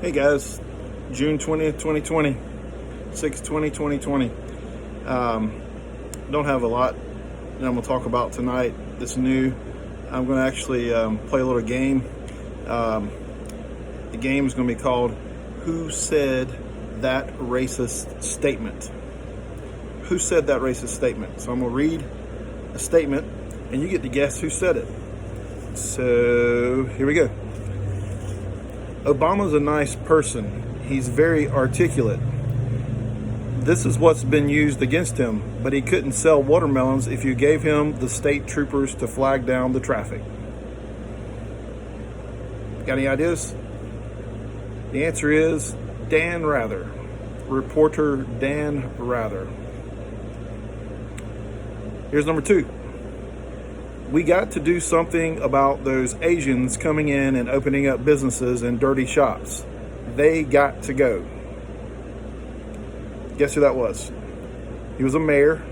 Hey guys, June 20th, 2020, 6/20/2020. Don't have a lot that I'm going to talk about tonight that's new. I'm going to actually play a little game. The game is going to be called Who Said That Racist Statement? Who said that racist statement? So I'm going to read a statement and you get to guess who said it. So here we go. Obama's a nice person. He's very articulate. This is what's been used against him, but he couldn't sell watermelons if you gave him the state troopers to flag down the traffic. Got any ideas? The answer is Dan Rather. Reporter Dan Rather. Here's number 2. We got to do something about those Asians coming in and opening up businesses and dirty shops. They got to go. Guess who that was? He was a mayor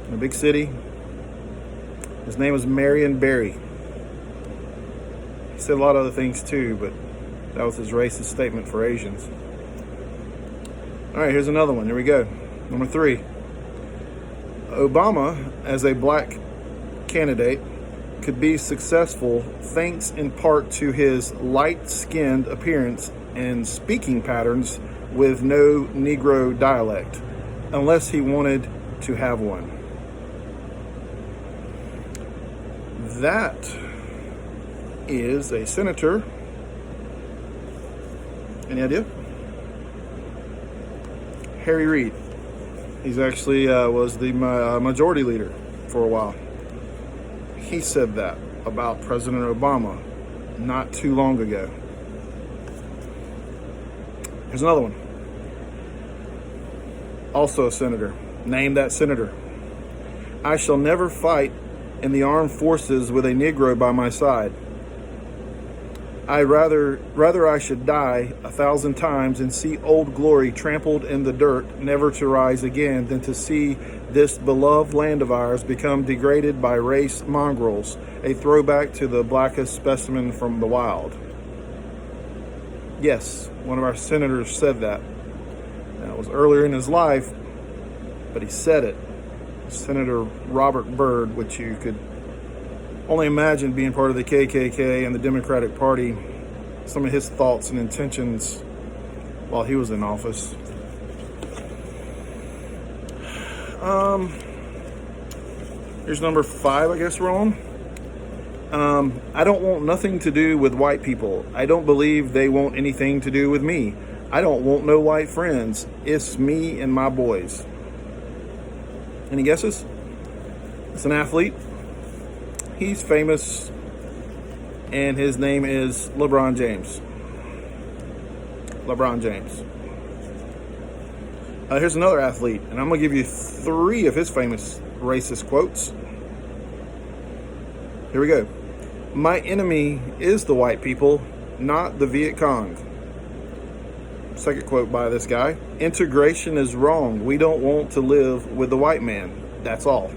in a big city. His name was Marion Barry. He said a lot of other things too, but that was his racist statement for Asians. All right, here's another one. Here we go. Number 3. Obama, as a black candidate, could be successful thanks in part to his light-skinned appearance and speaking patterns with no Negro dialect, unless he wanted to have one. That is a senator. Any idea? Harry Reid. He's actually was the majority leader for a while. He said that about President Obama not too long ago. Here's another one. Also a senator. Name that senator. I shall never fight in the armed forces with a Negro by my side. Rather I should die 1,000 times and see Old Glory trampled in the dirt, never to rise again, than to see this beloved land of ours become degraded by race mongrels, a throwback to the blackest specimen from the wild. Yes, one of our senators said that. Now, it was earlier in his life, but he said it. Senator Robert Byrd, which you could only imagine being part of the KKK and the Democratic Party, some of his thoughts and intentions while he was in office. Here's number 5, I guess we're on. I don't want nothing to do with white people. I don't believe they want anything to do with me. I don't want no white friends. It's me and my boys. Any guesses? It's an athlete. He's famous, and his name is LeBron James. LeBron James. Here's another athlete, and I'm going to give you 3 of his famous racist quotes. Here we go. My enemy is the white people, not the Viet Cong. Second quote by this guy. Integration is wrong. We don't want to live with the white man. That's all.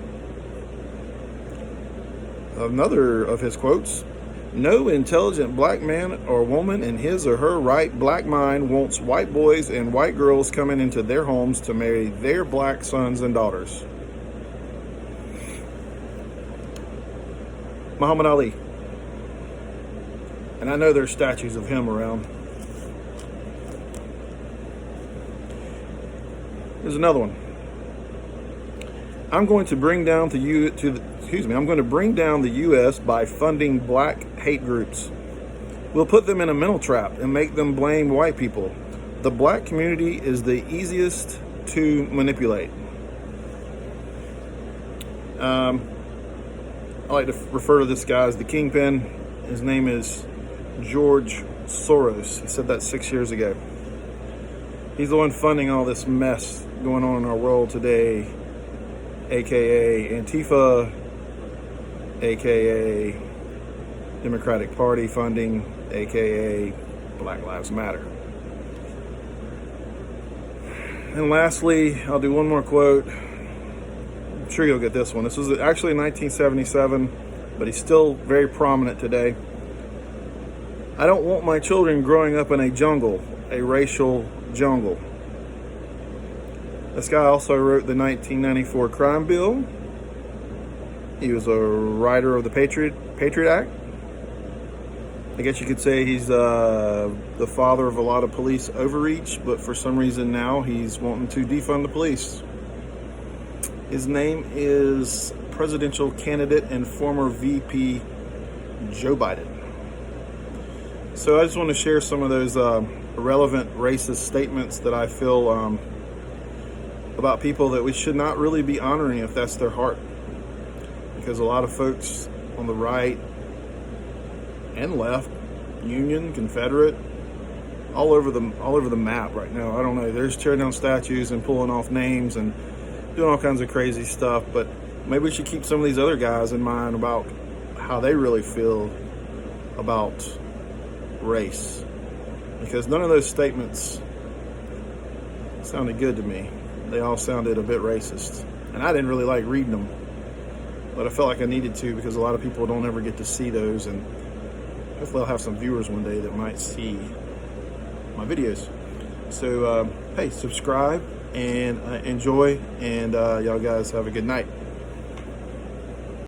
Another of his quotes. No intelligent black man or woman in his or her right black mind wants white boys and white girls coming into their homes to marry their black sons and daughters. Muhammad Ali. And I know there's statues of him around. Here's another one. I'm going to bring down I'm going to bring down the U.S. by funding black hate groups. We'll put them in a mental trap and make them blame white people. The black community is the easiest to manipulate. I like to refer to this guy as the kingpin. His name is George Soros. He said that 6 years ago. He's the one funding all this mess going on in our world today, aka Antifa, aka Democratic Party funding, aka Black Lives Matter. And lastly, I'll do one more quote. I'm sure you'll get this one. This was actually 1977, but he's still very prominent today. I don't want my children growing up in a jungle, a racial jungle. This guy also wrote the 1994 crime bill. He was a writer of the Patriot Act. I guess you could say he's the father of a lot of police overreach, but for some reason now he's wanting to defund the police. His name is presidential candidate and former VP Joe Biden. So I just want to share some of those irrelevant racist statements that I feel about people that we should not really be honoring if that's their heart. Because a lot of folks on the right and left, Union, Confederate, all over the map right now. I don't know. There's tearing down statues and pulling off names and doing all kinds of crazy stuff. But maybe we should keep some of these other guys in mind about how they really feel about race, because none of those statements sounded good to me. They all sounded a bit racist, and I didn't really like reading them, but I felt like I needed to because a lot of people don't ever get to see those, and hopefully I'll have some viewers one day that might see my videos. So hey, subscribe and enjoy, and y'all guys have a good night.